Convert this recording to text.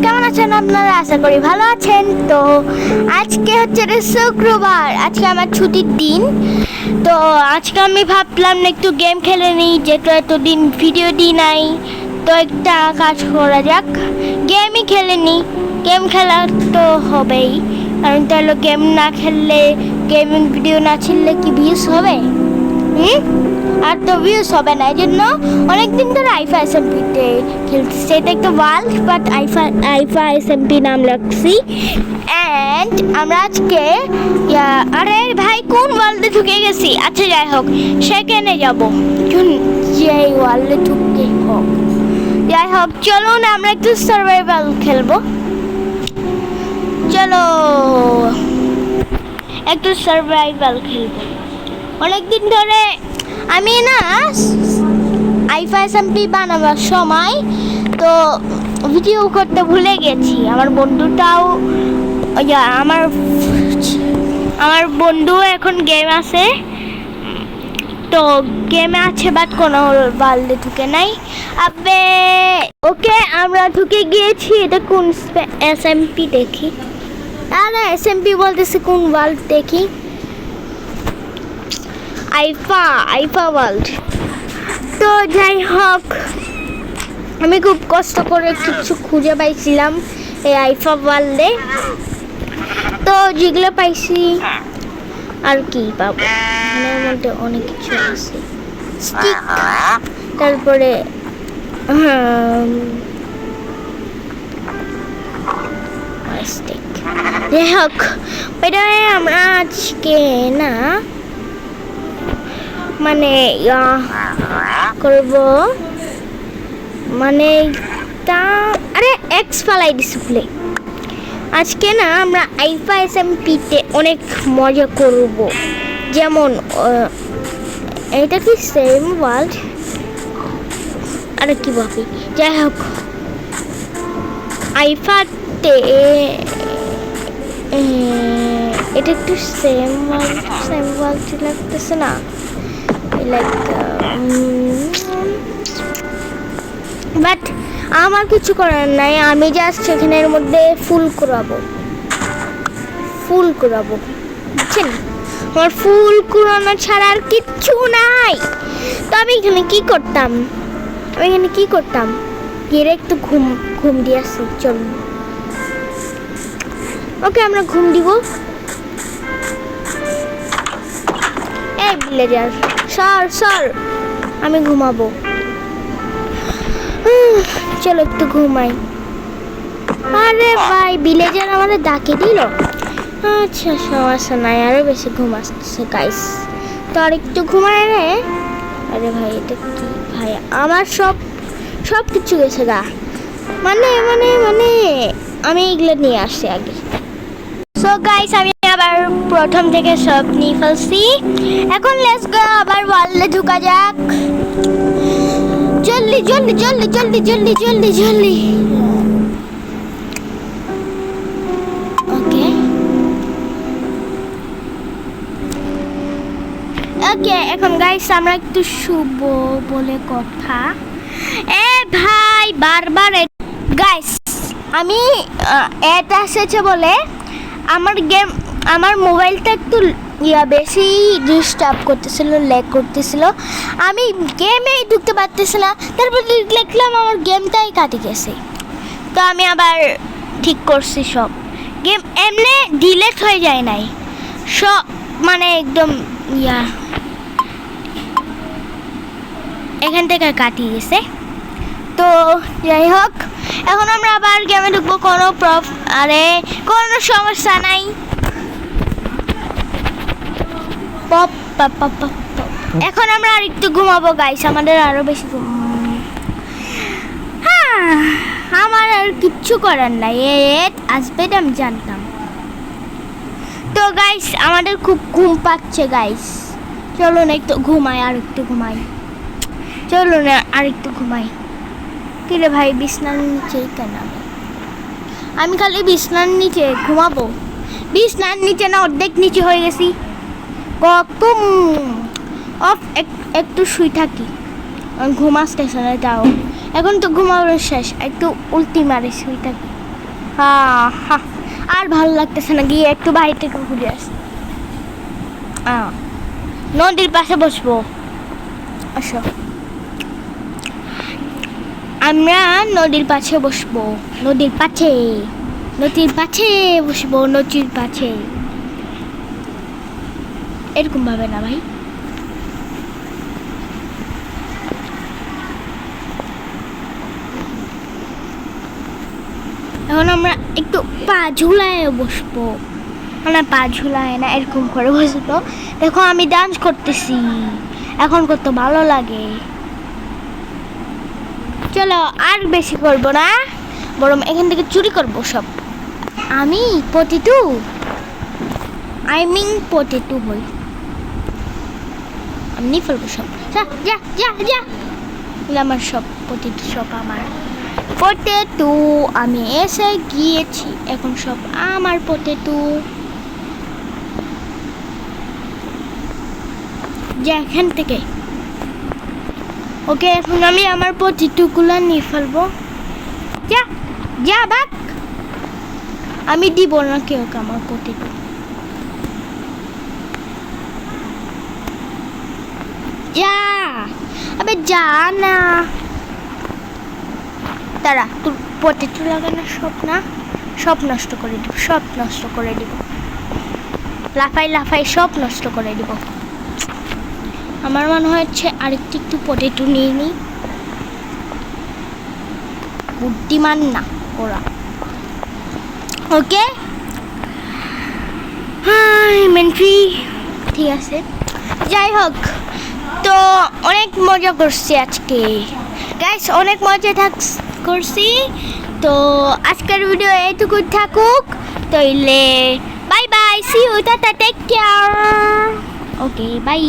কেমন আছেন আপনারা? আশা করি ভালো আছেন। তো আজকে হচ্ছে শুক্রবার, আজকে আমার ছুটির দিন। তো আজকে আমি ভাবলাম না একটু গেম খেলে নিই, যেহেতু এতদিন ভিডিও দিই নাই। তো একটা কাজ করা যাক, গেমই খেলে নিই। গেম খেলা তো হবেই, কারণ তাহলে গেম না খেললে, গেমিং ভিডিও না ছিললে কি ভিউজ হবে? আর তো ভিউজ হবে না। এই জন্য অনেকদিন ধরে আইফা এসএমপিতে খেলতেছি। এটা একটা ওয়ার্ল্ড, বাট আইফা এসএমপি নাম রাখছি। অ্যান্ড আমরা আজকে আরে ভাই কোন ওয়ার্ল্ডে ঢুকে গেছি। আচ্ছা যাই হোক, সেখানে যাবো, যে ওয়ার্ল্ডে ঢুকে হোক। যাই হোক, চলুন আমরা একটু সার্ভাইভাল খেলবো। চলো একটু সার্ভাইভাল খেলবো। অনেকদিন ধরে আমি না আইফা এসএমপি বানাবার সময় তো ভিডিও করতে ভুলে গেছি। আমার বন্ধুটাও আমার বন্ধু এখন গেম আছে, তো গেমে আছে, বাট কোনো ওয়ার্ল্ডে ঢুকে নাই। আবে ওকে, আমরা ঢুকে গিয়েছি। এটা কোন এসএমপি দেখি? আরে এসএমপি বলতেছি, কোন ওয়ার্ল্ড দেখি? IIFA world. তো যাই হোক, আমি খুব কষ্ট করে কিছু খুঁজে পাইছিলাম এই আইফা ওয়ার্ল্ডে। তো যেগুলো পাইছি আর কি পাবো, এর মধ্যে অনেক কিছু আছে। স্টিক, তারপরে স্টিক। যাই হোক, ওইটা আমরা আজকে না মানে করব, মানে তা আরে এক্স ফালাই ডিসপ্লে। আজকে না আমরা আইফা এসএমপিতে অনেক মজা করব। যেমন এটা কি সেম ওয়ার্ল্ড? আরে কি ভাবি, যাই হোক, আইফাতে এটা একটু সেম ওয়ার্ল্ড লাগতেছে না? লাইক বাট আমার কিছু করার নাই, আমি জাস্ট সেখানের মধ্যে ফুল করাবো, বুঝছেন? আমার ফুল কুড়ানো ছাড়া আর কিচ্ছু নাই। তো আমি এখানে কি করতাম? গিয়ে একটু ঘুম দিয়ে আসি। চলুন, ওকে আমরা ঘুম দিব। এই ভিলেজার, সর, আমি ঘুমাবো। চলো একটু ঘুমাই। আরে ভাই, ভিলেজার আমাদের ডাকে দিল। আচ্ছা, সমস্যা নাই, আরো বেশি ঘুম আসছে গাইস। তো আর একটু ঘুমায় রে। আরে ভাই, এটা কি ভাই? আমার সব কিছু গেছে গা। মানে আমি এগুলো নিয়ে আসছি আগে। সো গাইস, আমি আবার প্রথম থেকে সব নিয়ে ফেলছি। এখন লেটস গো, আবার ওয়ার্ল্ডে ঢুকা যাক। জলদি। ওকে, এখন গাইস আমরা একটু শুভ বলে কথা। এ ভাই, বারবার গাইস, আমি এটা এসেছে বলে আমার মোবাইলটা একটু বেশি ডিস্টার্ব করতেছিল, ল্যাগ করতেছিল। আমি গেমেই ঢুকতে পারতেছি না। তারপর দেখলাম আমার গেমটাই কাটে গেছে। তো আমি আবার ঠিক করছি। সব গেম এমনি ডিলেট হয়ে যায় নাই, সব মানে একদম এখান থেকে কাটিয়ে গেছে। তো যাই হোক, এখন আমরা আবার গেমে ঢুকবো। কোনো সমস্যা নাই। পপ। এখন আমরা আর একটু ঘুমাবো গাইস, আমাদের আরো বেশি আমার আর কিচ্ছু করার নাই, আসবে আমি জানতাম। তো গাইস, আমাদের খুব ঘুম পাচ্ছে গাইস। চলো না একটু ঘুমাই, আর একটু ঘুমাই। কিরে ভাই, বিছনার নিচে কেন? আমি খালি বিছনার নিচে ঘুমাবো। বিছনার নিচে না, অর্ধেক নিচে হয়ে গেছি। কখন একটু শুই থাকি, ঘুম আসতেছে না। তাও এখন তো ঘুমানোর শেষ, একটু উল্টি মারে শুই থাকি। হ্যাঁ, আর ভালো লাগতেছে না, গিয়ে একটু বাইরে থেকে ঘুরে আসি। নদীর পাশে বসবো, আসো। আমরা নদীর পাশে বসবো, নদীর পাশে বসবো, নদীর পাশে। এরকম ভাবে না ভাই, এখন আমরা একটু পা ঝুলায় বসবো, মানে পা ঝুলায় না, এরকম করে বসবো। দেখো আমি ডান্স করতেছি, এখন কত ভালো লাগে। চলো আর বেশি করবো না, বরং এখান থেকে চুরি করবো সব। আমি পটেটো হই, আমি নিয়ে ফেলবো সব। যা যা যা যা, আমার সব পটেটো, সব আমার পটেটো। আমি এসে গিয়েছি, এখন সব আমার পটেটো। যা এখান থেকে। ওকে, এখন আমি আমার পটেটোগুলো নিয়ে ফেলবো। যা যা বাক, আমি দিব না কেউ আমার পটেটো। যা, আবে যা না, তারা তোর পটেটো লাগানো সব নষ্ট করে দিব, লাফাই সব নষ্ট করে দিব। আমার মনে হচ্ছে একটু পটেটো নিয়ে নিই, বুদ্ধিমান না ওরা। ওকে, মেন্ট্রি, ঠিক আছে। যাই হোক, তো অনেক মজা করছি আজকে গাইস, অনেক মজা করছি। তো আজকের ভিডিও এইটুকু থাকুক, তাইলে bye bye, see you, tata, take care. Okay, by.